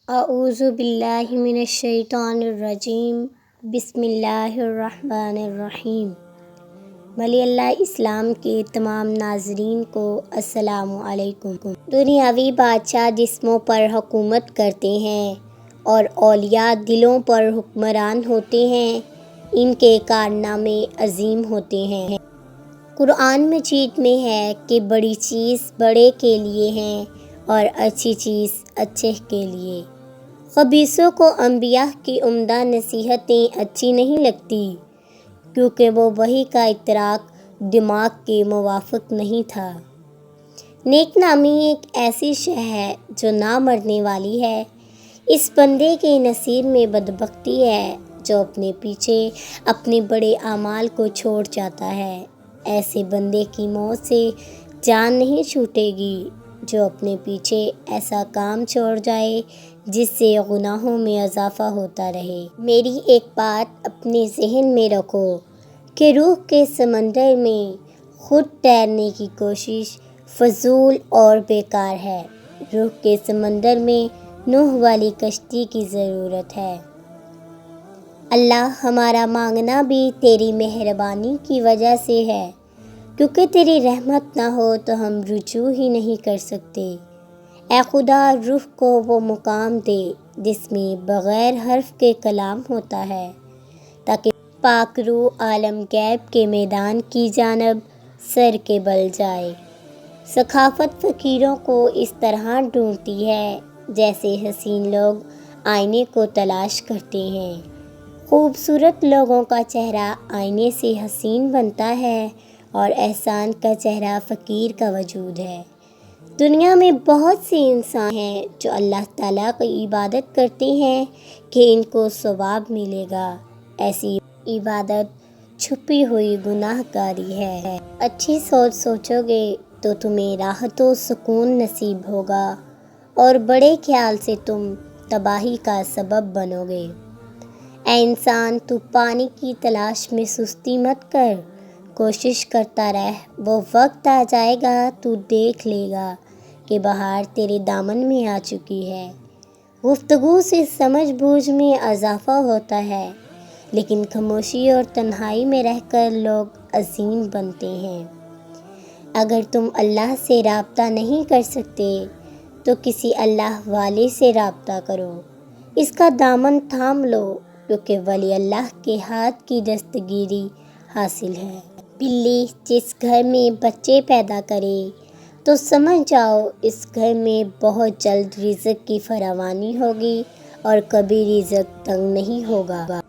اعوذ باللہ من الشیطان الرجیم، بسم اللہ الرحمن الرحیم۔ ولی اللہ اسلام کے تمام ناظرین کو السلام علیکم۔ دنیاوی بادشاہ جسموں پر حکومت کرتے ہیں اور اولیاء دلوں پر حکمران ہوتے ہیں، ان کے کارنامے عظیم ہوتے ہیں۔ قرآن مجید میں ہے کہ بڑی چیز بڑے کے لیے ہے اور اچھی چیز اچھے کے لیے۔ خبیثوں کو انبیاء کی عمدہ نصیحتیں اچھی نہیں لگتی، کیونکہ وہ وحی کا ادراک دماغ کے موافق نہیں تھا۔ نیک نامی ایک ایسی شے ہے جو نہ مرنے والی ہے۔ اس بندے کے نصیب میں بدبختی ہے جو اپنے پیچھے اپنے بڑے اعمال کو چھوڑ جاتا ہے۔ ایسے بندے کی موت سے جان نہیں چھوٹے گی جو اپنے پیچھے ایسا کام چھوڑ جائے جس سے گناہوں میں اضافہ ہوتا رہے۔ میری ایک بات اپنے ذہن میں رکھو کہ روح کے سمندر میں خود تیرنے کی کوشش فضول اور بیکار ہے۔ روح کے سمندر میں نوح والی کشتی کی ضرورت ہے۔ اللہ، ہمارا مانگنا بھی تیری مہربانی کی وجہ سے ہے، کیونکہ تیری رحمت نہ ہو تو ہم رجوع ہی نہیں کر سکتے۔ اے خدا، روح کو وہ مقام دے جس میں بغیر حرف کے کلام ہوتا ہے، تاکہ پاک روح عالم غیب کے میدان کی جانب سر کے بل جائے۔ ثقافت فقیروں کو اس طرح ڈھونڈتی ہے جیسے حسین لوگ آئینے کو تلاش کرتے ہیں۔ خوبصورت لوگوں کا چہرہ آئینے سے حسین بنتا ہے اور احسان کا چہرہ فقیر کا وجود ہے۔ دنیا میں بہت سے انسان ہیں جو اللہ تعالیٰ کی عبادت کرتے ہیں کہ ان کو ثواب ملے گا۔ ایسی عبادت چھپی ہوئی گناہ گاری ہے۔ اچھی سوچ سوچو گے تو تمہیں راحت و سکون نصیب ہوگا اور بڑے خیال سے تم تباہی کا سبب بنو گے۔ اے انسان، تو پانی کی تلاش میں سستی مت کر، کوشش کرتا رہ، وہ وقت آ جائے گا تو دیکھ لے گا کہ بہار تیرے دامن میں آ چکی ہے۔ گفتگو سے سمجھ بوجھ میں اضافہ ہوتا ہے، لیکن خاموشی اور تنہائی میں رہ کر لوگ عظیم بنتے ہیں۔ اگر تم اللہ سے رابطہ نہیں کر سکتے تو کسی اللہ والے سے رابطہ کرو، اس کا دامن تھام لو، کیونکہ ولی اللہ کے ہاتھ کی دستگیری حاصل ہے۔ بلی جس گھر میں بچے پیدا کرے تو سمجھ جاؤ اس گھر میں بہت جلد رزق کی فراوانی ہوگی اور کبھی رزق تنگ نہیں ہوگا۔